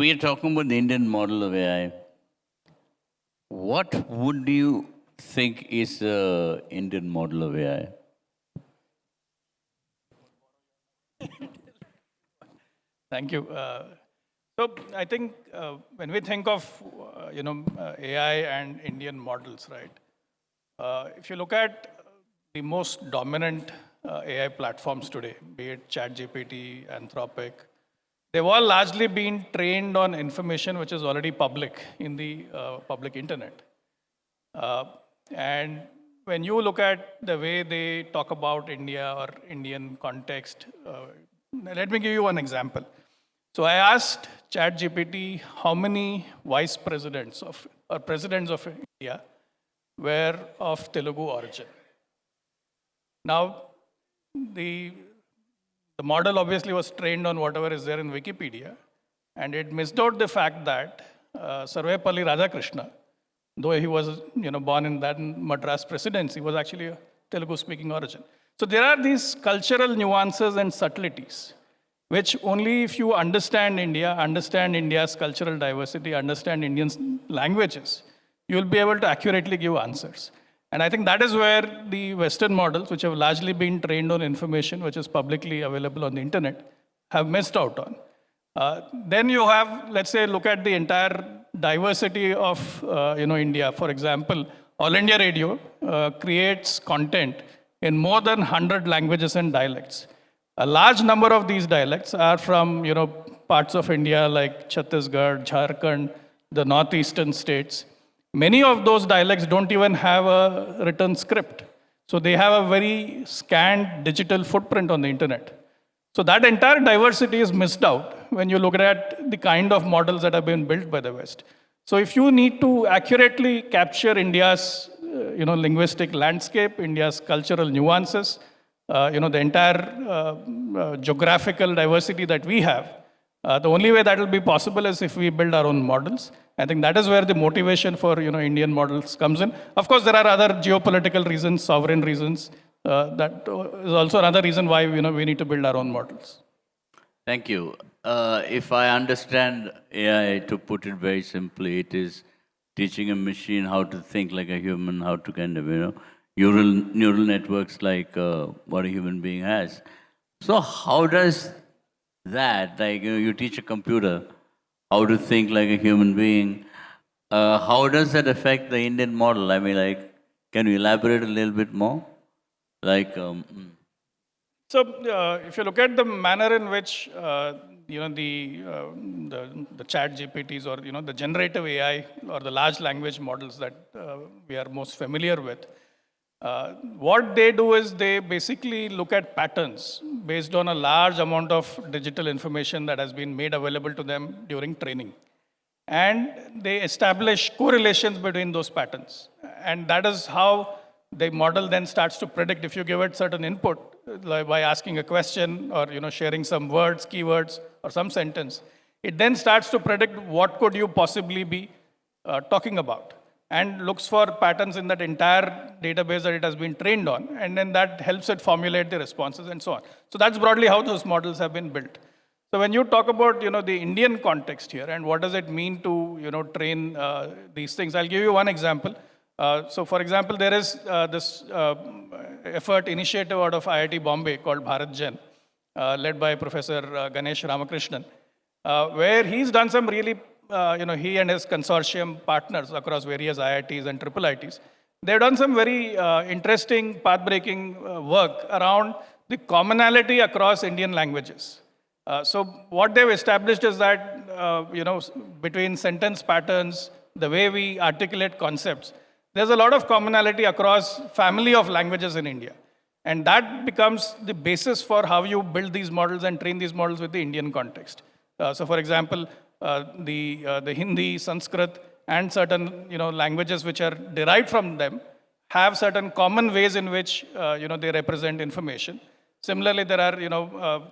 we're talking about the Indian model of AI. What would you think is the Indian model of AI? Thank you. So I think when we think of AI and Indian models, right? If you look at the most dominant AI platforms today, be it ChatGPT, Anthropic, they've all largely been trained on information which is already public in the public internet. And when you look at the way they talk about India or Indian context, let me give you one example. So I asked ChatGPT how many vice presidents of or presidents of India were of Telugu origin. Now, the model obviously was trained on whatever is there in Wikipedia, and it missed out the fact that Sarvepalli Radhakrishna, though he was born in that Madras presidency, was actually a Telugu-speaking origin. So there are these cultural nuances and subtleties, which only if you understand India, understand India's cultural diversity, understand Indian languages, you will be able to accurately give answers. And I think that is where the Western models, which have largely been trained on information which is publicly available on the internet, have missed out on. Then you have, let's say, look at the entire diversity of India. For example, All India Radio creates content in more than 100 languages and dialects. A large number of these dialects are from parts of India like Chhattisgarh, Jharkhand, the northeastern states. Many of those dialects don't even have a written script. So they have a very scant digital footprint on the internet. So that entire diversity is missed out when you look at the kind of models that have been built by the West. So if you need to accurately capture India's linguistic landscape, India's cultural nuances, the entire geographical diversity that we have, the only way that will be possible is if we build our own models. I think that is where the motivation for Indian models comes in. Of course, there are other geopolitical reasons, sovereign reasons. That is also another reason why we need to build our own models. Thank you. If I understand AI, to put it very simply, it is teaching a machine how to think like a human, how to kind of neural networks like what a human being has. So how does that, like you teach a computer how to think like a human being, how does that affect the Indian model? I mean, like, can you elaborate a little bit more? Like, So if you look at the manner in which the chat GPTs or the generative AI or the large language models that we are most familiar with, what they do is they basically look at patterns based on a large amount of digital information that has been made available to them during training. And they establish correlations between those patterns. And that is how the model then starts to predict. If you give it certain input, like by asking a question or sharing some words, keywords, or some sentence, it then starts to predict what could you possibly be talking about, and looks for patterns in that entire database that it has been trained on, and then that helps it formulate the responses and so on. So that's broadly how those models have been built. So when you talk about the Indian context here and what does it mean to train these things, I'll give you one example. So for example, there is this effort initiative out of IIT Bombay called Bharat Gen, led by Professor Ganesh Ramakrishnan, where he's done some really, he and his consortium partners across various IITs and triple IITs, they've done some very interesting path-breaking work around the commonality across Indian languages. So what they've established is that, between sentence patterns, the way we articulate concepts, there's a lot of commonality across family of languages in India. And that becomes the basis for how you build these models and train these models with the Indian context. So for example, the Hindi, Sanskrit, and certain languages which are derived from them have certain common ways in which they represent information. Similarly, there are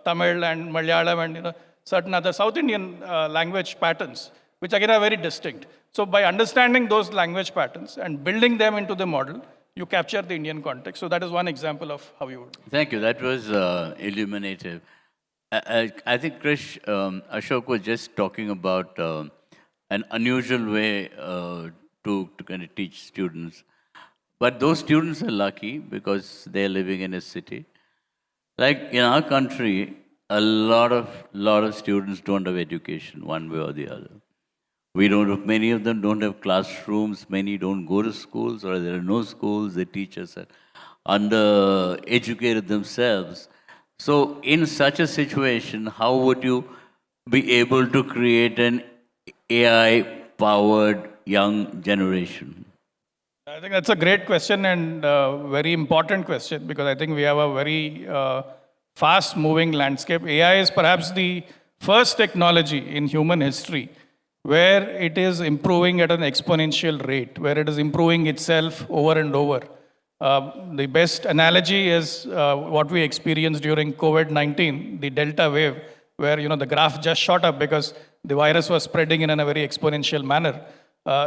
Tamil and Malayalam and certain other South Indian language patterns, which again are very distinct. So by understanding those language patterns and building them into the model, you capture the Indian context. So that is one example of how you would. Thank you. That was illuminative. I think Krish, Ashok was just talking about an unusual way to kind of teach students. But those students are lucky because they're living in a city. Like in our country, a lot of students don't have education one way or the other. We don't have, many of them don't have classrooms, many don't go to schools, or there are no schools, the teachers are under-educated themselves. So in such a situation, how would you be able to create an AI-powered young generation? I think that's a great question and very important question because I think we have a very fast moving landscape. AI is perhaps the first technology in human history where it is improving at an exponential rate, where it is improving itself over and over. The best analogy is what we experienced during COVID-19, the Delta wave, where the graph just shot up because the virus was spreading in a very exponential manner.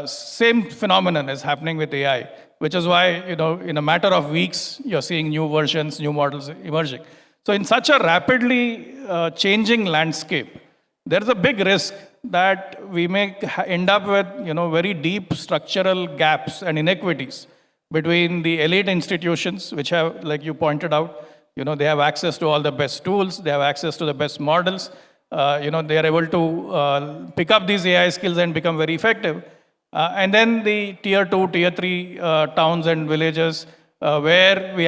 Same phenomenon is happening with AI, which is why in a matter of weeks you're seeing new versions, new models emerging. So in such a rapidly changing landscape, there's a big risk that we may end up with very deep structural gaps and inequities between the elite institutions, which have, like you pointed out, they have access to all the best tools, they have access to the best models, they are able to pick up these AI skills and become very effective. And then the tier 2, tier 3 towns and villages where we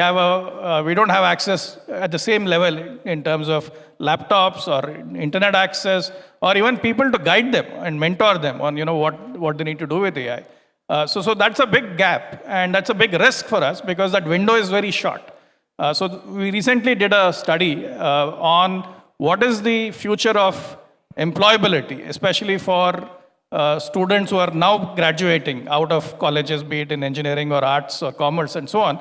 don't have access at the same level in terms of laptops or internet access or even people to guide them and mentor them on what they need to do with AI. So that's a big gap and that's a big risk for us because that window is very short. So we recently did a study on what is the future of employability, especially for students who are now graduating out of colleges, be it in engineering or arts or commerce and so on.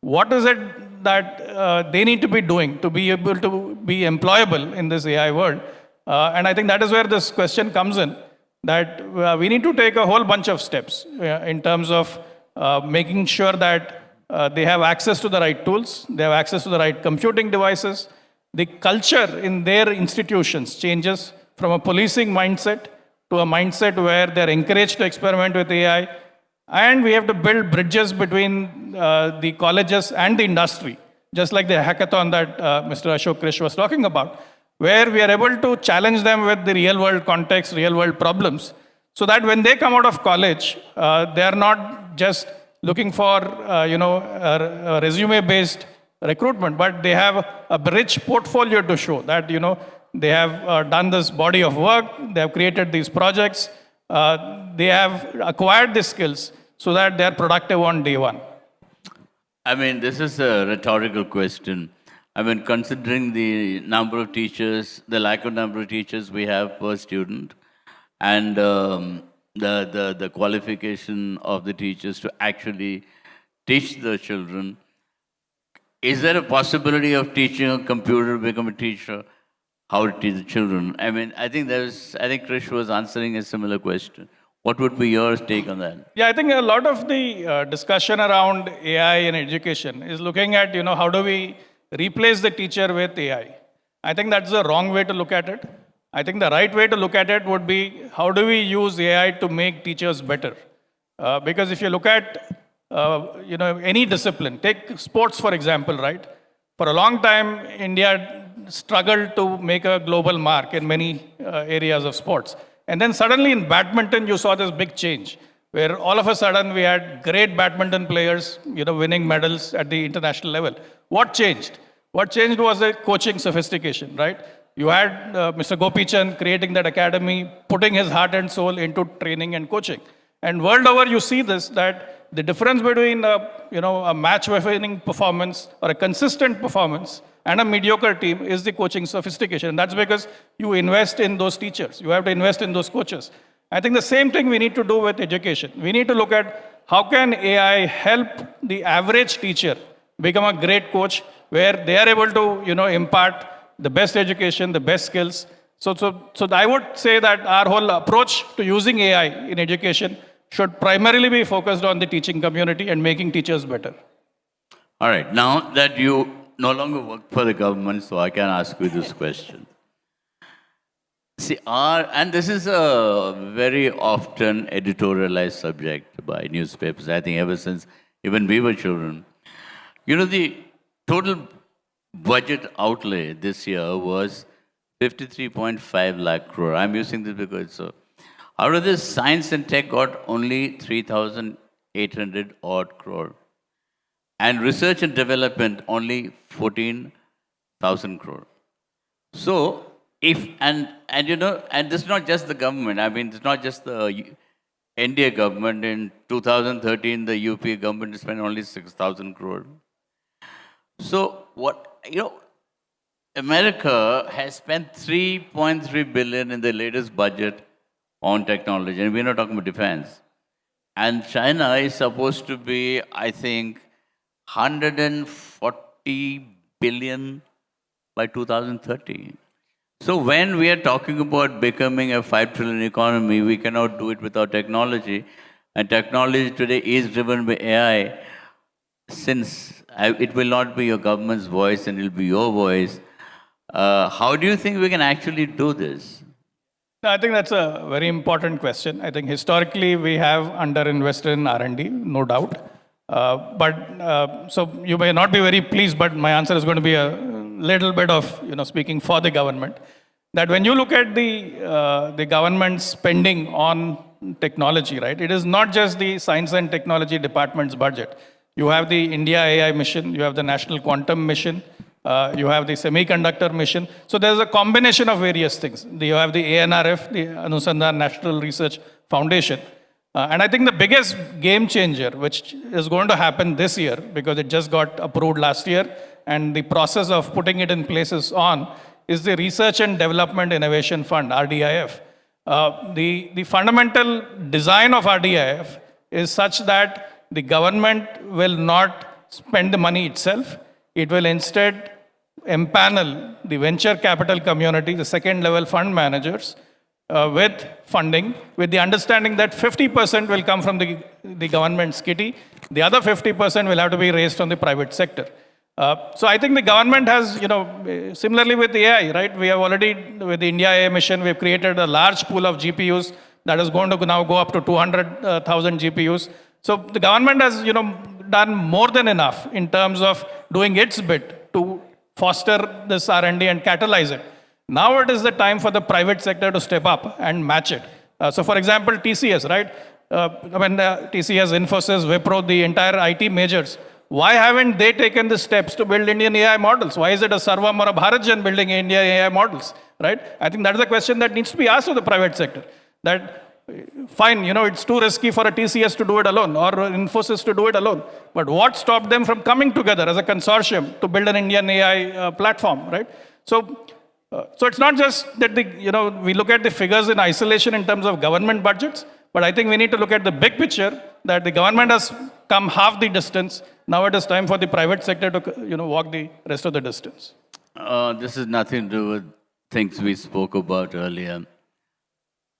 What is it that they need to be doing to be able to be employable in this AI world? And I think that is where this question comes in, that we need to take a whole bunch of steps in terms of making sure that they have access to the right tools, they have access to the right computing devices. The culture in their institutions changes from a policing mindset to a mindset where they're encouraged to experiment with AI. And we have to build bridges between the colleges and the industry, just like the hackathon that Mr. Ashok Krish was talking about, where we are able to challenge them with the real world context, real world problems, so that when they come out of college, they are not just looking for a resume-based recruitment, but they have a rich portfolio to show that they have done this body of work, they have created these projects, they have acquired the skills so that they are productive on day one. I mean, this is a rhetorical question. I mean, considering the number of teachers, the lack of number of teachers we have per student, and the qualification of the teachers to actually teach the children, is there a possibility of teaching a computer to become a teacher? How to teach the children? I mean, I think Krish was answering a similar question. What would be your take on that? Yeah, I think a lot of the discussion around AI in education is looking at, how do we replace the teacher with AI? I think that's the wrong way to look at it. I think the right way to look at it would be, how do we use AI to make teachers better? Because if you look at, any discipline, take sports, for example, right? For a long time, India struggled to make a global mark in many areas of sports. And then suddenly in badminton, you saw this big change where all of a sudden we had great badminton players, winning medals at the international level. What changed? What changed was the coaching sophistication, right? You had Mr. Gopichan creating that academy, putting his heart and soul into training and coaching. And world over, you see this, that the difference between a match-winning performance or a consistent performance and a mediocre team is the coaching sophistication. And that's because you invest in those teachers. You have to invest in those coaches. I think the same thing we need to do with education. We need to look at how can AI help the average teacher become a great coach where they are able to impart the best education, the best skills. So I would say that our whole approach to using AI in education should primarily be focused on the teaching community and making teachers better. All right. Now that you no longer work for the government, so I can ask you this question. See, and this is a very often editorialized subject by newspapers, I think ever since even we were children. You know, the total budget outlay this year was 53.5 lakh crore. I'm using this because out of this, science and tech got only 3,800 odd crore. And research and development only 14,000 crore. So, and you know, and this is not just the government. I mean, it's not just the NDA government. In 2013, the UP government spent only 6,000 crore. So, what, you know, America has spent 3.3 billion in the latest budget on technology, and we're not talking about defense. And China is supposed to be, I think, 140 billion by 2030. So when we are talking about becoming a 5 trillion economy, we cannot do it without technology. And technology today is driven by AI. Since it will not be your government's voice and it will be your voice, how do you think we can actually do this? No, I think that's a very important question. I think historically we have underinvested in R&D, no doubt. So you may not be very pleased, but my answer is going to be a little bit of, you know, speaking for the government. That when you look at the government spending on technology, right, it is not just the science and technology department's budget. You have the India AI mission, you have the National Quantum Mission, you have the semiconductor mission. So there's a combination of various things. You have the ANRF, the Anusandhan National Research Foundation. And I think the biggest game changer, which is going to happen this year, because it just got approved last year, and the process of putting it in place is on, is the Research and Development Innovation Fund, RDIF. The fundamental design of RDIF is such that the government will not spend the money itself. It will instead empanel the venture capital community, the second level fund managers, with funding, with the understanding that 50% will come from the government's kitty, the other 50% will have to be raised from the private sector. So I think the government has, you know, similarly with AI, right? We have already, with the India AI mission, we've created a large pool of GPUs that is going to now go up to 200,000 GPUs. So the government has, you know, done more than enough in terms of doing its bit to foster this R&D and catalyze it. Now it is the time for the private sector to step up and match it. So for example, TCS, right? When TCS, Infosys, Wipro, the entire IT majors, why haven't they taken the steps to build Indian AI models? Why is it a Sarvam or a Bharatjan building Indian AI models, right? I think that is a question that needs to be asked of the private sector. That, fine, you know, it's too risky for a TCS to do it alone or Infosys to do it alone. But what stopped them from coming together as a consortium to build an Indian AI platform, right? So it's not just that we look at the figures in isolation in terms of government budgets, but I think we need to look at the big picture that the government has come half the distance. Now it is time for the private sector to walk the rest of the distance. This has nothing to do with things we spoke about earlier.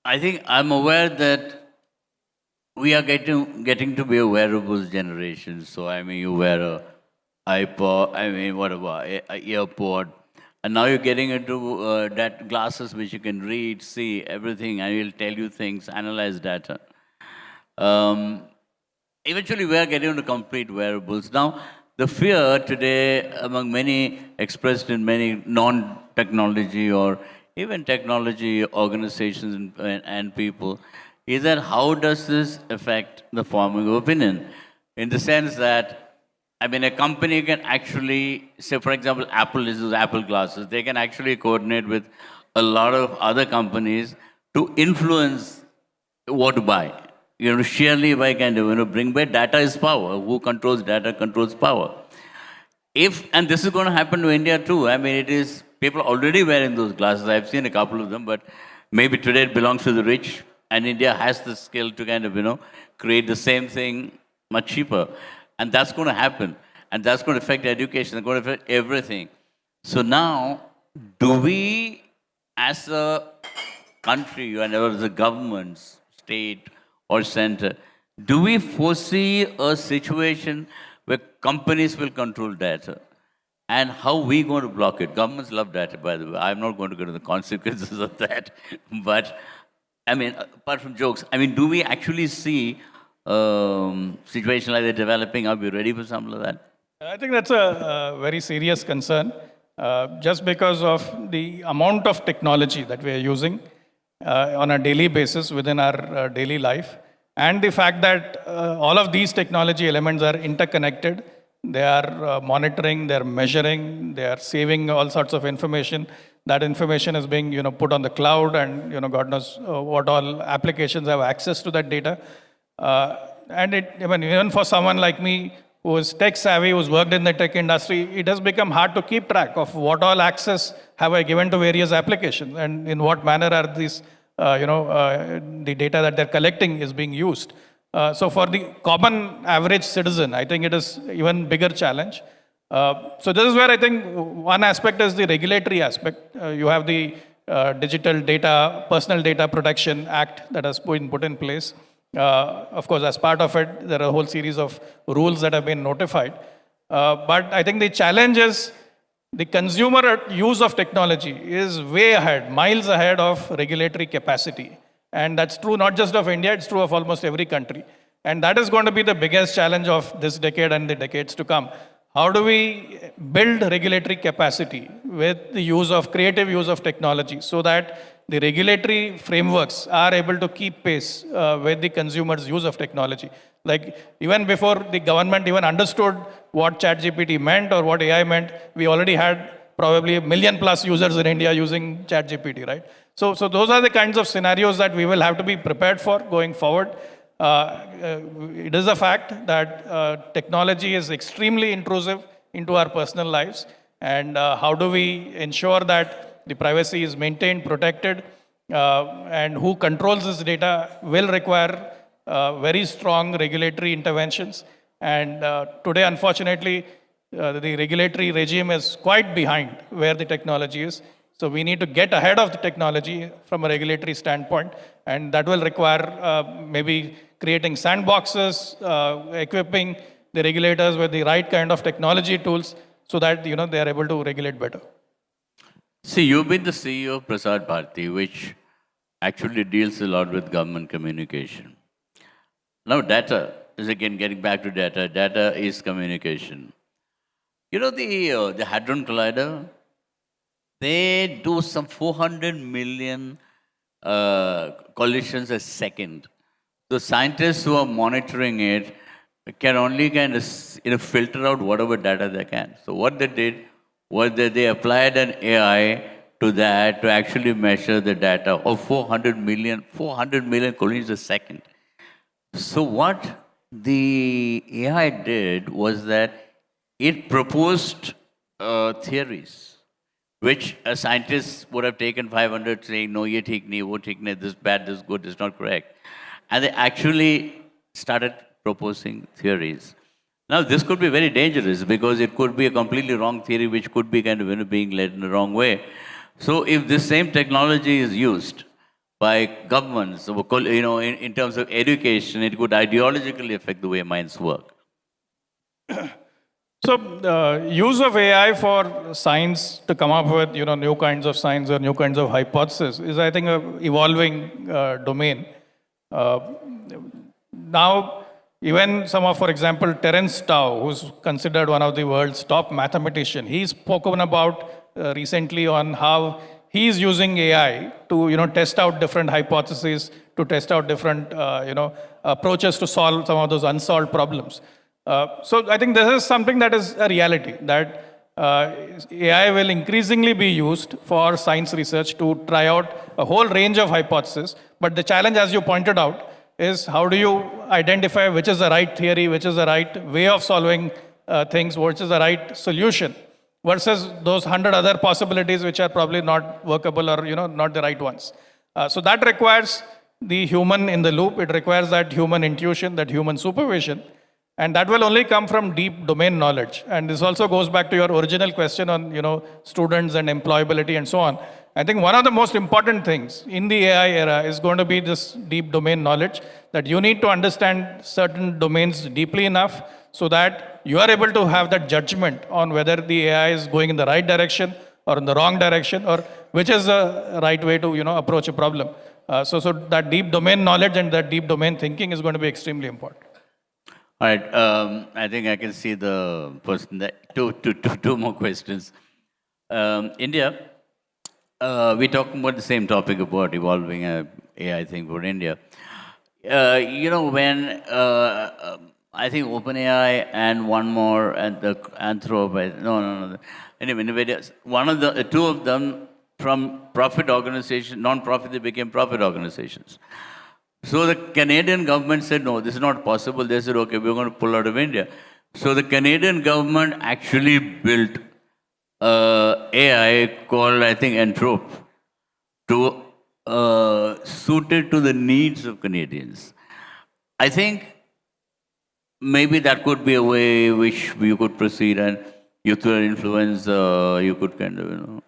I think I'm aware that we are getting to be a wearables generation. So I mean, you wear a iPod, a earpod, and now you're getting into that glasses which you can read, see everything, and it'll tell you things, analyze data. Eventually, we are getting into complete wearables. Now, the fear today among many, expressed in many non-technology or even technology organizations and people, is that how does this affect the forming of opinion? In the sense that, I mean, a company can actually, say for example, Apple uses Apple glasses. They can actually coordinate with a lot of other companies to influence what to buy. Sheerly by kind of, bring back data is power. Who controls data controls power. And this is going to happen to India too. I mean, it is, people are already wearing those glasses. I've seen a couple of them, but maybe today it belongs to the rich, and India has the skill to kind of, create the same thing much cheaper. And that's going to happen. And that's going to affect education. It's going to affect everything. So now, do we, as a country, and as a government, state, or center, do we foresee a situation where companies will control data? and how we going to block it. Governments love data, by the way. I'm not going to go to the consequences of that. But, I mean, apart from jokes, I mean, do we actually see situation like that developing? Are we ready for something like that? I think that's a very serious concern, just because of the amount of technology that we are using on a daily basis within our daily life, and the fact that all of these technology elements are interconnected. They are monitoring, they are measuring, they are saving all sorts of information. That information is being, put on the cloud, and God knows what all applications have access to that data. And I mean, even for someone like me who is tech savvy, who's worked in the tech industry, it has become hard to keep track of what all access have I given to various applications, and in what manner are these, the data that they're collecting is being used. So for the common average citizen, I think it is even bigger challenge. So this is where I think one aspect is the regulatory aspect. You have the Digital Data, Personal Data Protection Act that has been put in place. Of course, as part of it, there are a whole series of rules that have been notified. But I think the challenge is the consumer use of technology is way ahead, miles ahead of regulatory capacity. And that's true not just of India, it's true of almost every country. And that is going to be the biggest challenge of this decade and the decades to come. How do we build regulatory capacity with the creative use of technology, so that the regulatory frameworks are able to keep pace with the consumer's use of technology? Like, even before the government even understood what ChatGPT meant or what AI meant, we already had probably 1 million plus users in India using ChatGPT, right? So those are the kinds of scenarios that we will have to be prepared for going forward. It is a fact that technology is extremely intrusive into our personal lives, and how do we ensure that the privacy is maintained, protected, and who controls this data will require very strong regulatory interventions. And today, unfortunately, the regulatory regime is quite behind where the technology is. So we need to get ahead of the technology from a regulatory standpoint, and that will require maybe creating sandboxes, equipping the regulators with the right kind of technology tools, so that they are able to regulate better. See, you've been the CEO of Prasar Bharati, which actually deals a lot with government communication. Now, data is, again, getting back to data. Data is communication. The Hadron Collider, they do some 400 million collisions a second. The scientists who are monitoring it can only kind of filter out whatever data they can. So what they did was that they applied an AI to that to actually measure the data of 400 million collisions a second. So what the AI did was that it proposed theories, which a scientist would have taken 500 saying, no, ye theek nahi, wo theek nahi, this bad, this good, this not correct. And they actually started proposing theories. Now, this could be very dangerous because it could be a completely wrong theory, which could be kind of being led in the wrong way. So if this same technology is used by governments, in terms of education, it could ideologically affect the way minds work. So the use of AI for science to come up with new kinds of science or new kinds of hypotheses is, I think, an evolving domain. Now, even for example, Terence Tao, who's considered one of the world's top mathematician, he's spoken about recently on how he's using AI to test out different hypotheses, to test out different approaches to solve some of those unsolved problems. So I think this is something that is a reality, that AI will increasingly be used for science research to try out a whole range of hypotheses. But the challenge, as you pointed out, is how do you identify which is the right theory, which is the right way of solving things, which is the right solution, versus those 100 other possibilities which are probably not workable or not the right ones. So that requires the human in the loop. It requires that human intuition, that human supervision. And that will only come from deep domain knowledge. And this also goes back to your original question on students and employability and so on. I think one of the most important things in the AI era is going to be this deep domain knowledge, that you need to understand certain domains deeply enough so that you are able to have that judgment on whether the AI is going in the right direction or in the wrong direction, or which is the right way to approach a problem. So that deep domain knowledge and that deep domain thinking is going to be extremely important. All right. I think I can see the person that two more questions. India, we're talking about the same topic about evolving AI thing for India. When I think OpenAI and one more and the Anthropic, no. Anyway, one of the two of them from profit organization, non-profit, they became profit organizations. So the Canadian government said, no, this is not possible. They said, okay, we're going to pull out of India. So the Canadian government actually built AI called, I think, Anthrope to suited to the needs of Canadians. I think maybe that could be a way which we could proceed and you could influence, you could kind of,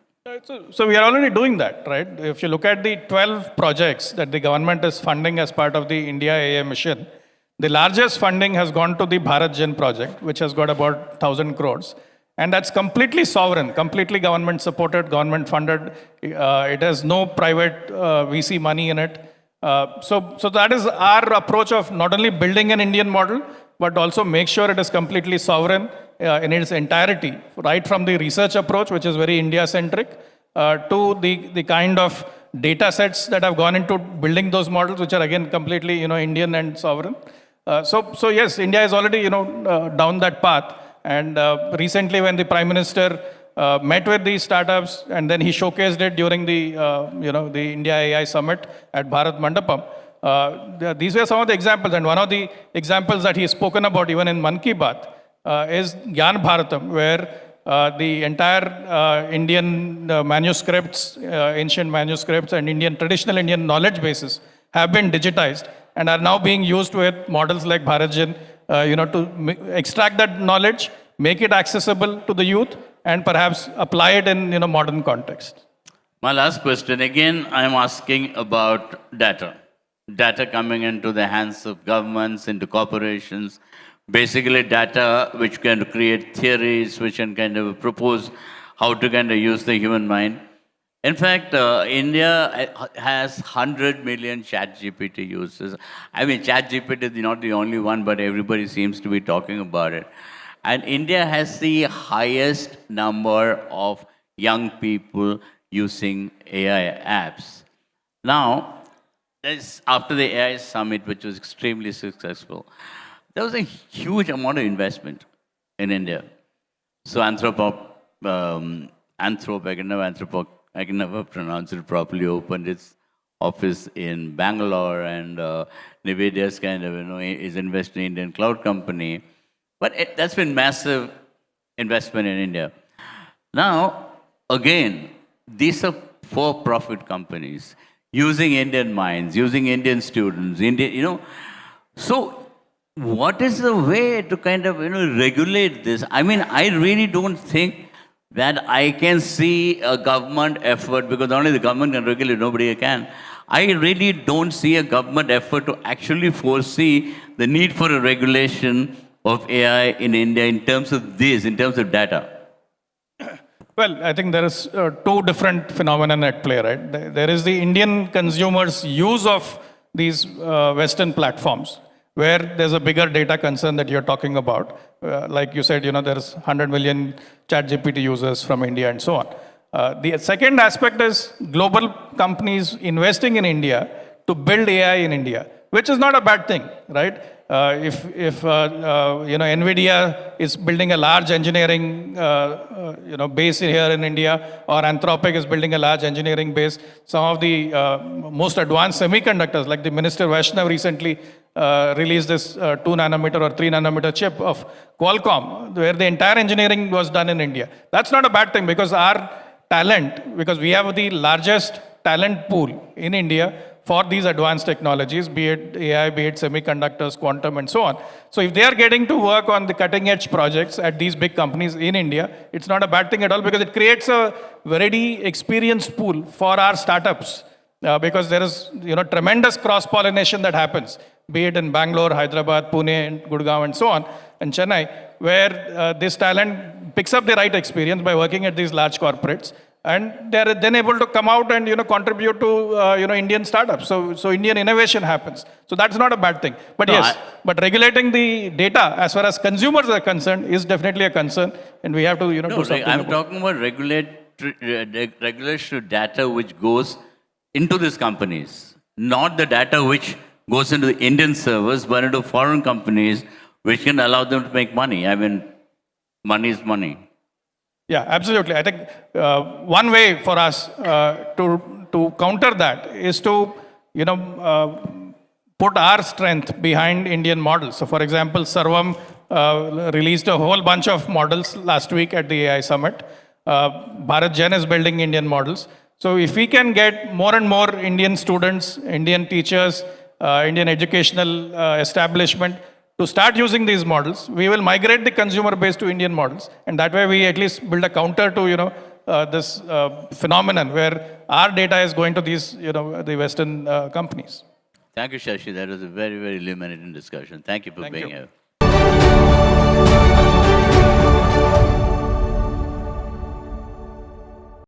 So we are already doing that, right? If you look at the 12 projects that the government is funding as part of the India AI mission, the largest funding has gone to the Bharat Gen project, which has got about 1,000 crores. And that's completely sovereign, completely government supported, government funded. It has no private VC money in it. So that is our approach of not only building an Indian model, but also make sure it is completely sovereign in its entirety, right from the research approach, which is very India-centric, to the kind of data sets that have gone into building those models, which are again completely Indian and sovereign. So yes, India is already down that path. And recently, when the Prime Minister met with these startups, and then he showcased it during the the India AI Summit at Bharat Mandapam. These were some of the examples, and one of the examples that he has spoken about even in Man Ki Baat is Gyan Bharatam, where the entire Indian manuscripts, ancient manuscripts, and traditional Indian knowledge bases have been digitized and are now being used with models like BharatGen, to extract that knowledge, make it accessible to the youth, and perhaps apply it in modern context. My last question, again, I'm asking about data. Data coming into the hands of governments, into corporations, basically data which can create theories, which can kind of propose how to kind of use the human mind. In fact, India has 100 million ChatGPT users. I mean, ChatGPT is not the only one, but everybody seems to be talking about it. And India has the highest number of young people using AI apps. Now, after the AI summit, which was extremely successful, there was a huge amount of investment in India. So I can never pronounce it properly, opened its office in Bangalore, and NVIDIA's kind of, is investing in Indian cloud company. But that's been massive investment in India. Now, again, these are for-profit companies using Indian minds, using Indian students, So, what is the way to kind of, regulate this? I mean, I really don't think that I can see a government effort, because only the government can regulate, nobody can. I really don't see a government effort to actually foresee the need for a regulation of AI in India in terms of data. Well, I think there is two different phenomena at play, right? There is the Indian consumers' use of these Western platforms, where there's a bigger data concern that you're talking about. Like you said, there's 100 million ChatGPT users from India and so on. The second aspect is global companies investing in India to build AI in India, which is not a bad thing, right? If NVIDIA is building a large engineering base here in India, or Anthropic is building a large engineering base, some of the most advanced semiconductors, like the Minister Vaishnav recently released this 2 nanometer or 3 nanometer chip of Qualcomm, where the entire engineering was done in India. That's not a bad thing, because our talent, because we have the largest talent pool in India for these advanced technologies, be it AI, be it semiconductors, quantum, and so on. So if they are getting to work on the cutting edge projects at these big companies in India, it's not a bad thing at all, because it creates a very experienced pool for our startups, because there is tremendous cross-pollination that happens, be it in Bangalore, Hyderabad, Pune, and Gurgaon, and so on. in Chennai, where this talent picks up the right experience by working at these large corporates, and they're then able to come out and contribute to Indian startups. So Indian innovation happens. So that's not a bad thing. But No, yes, but regulating the data as far as consumers are concerned is definitely a concern, and we have to No, do something. I'm about talking about regulatory data which goes into these companies, not the data which goes into the Indian servers, but into foreign companies, which can allow them to make money. I mean, money is money. Yeah, absolutely. I think one way for us to counter that is to put our strength behind Indian models. So, for example, Sarvam released a whole bunch of models last week at the AI Summit. Bharat Jen is building Indian models. So, if we can get more and more Indian students, Indian teachers, Indian educational establishment to start using these models, we will migrate the consumer base to Indian models, and that way we at least build a counter to this phenomenon where our data is going to these the Western companies. Thank you, Shashi. That was a very, very illuminating discussion. Thank you for Thank being you. here.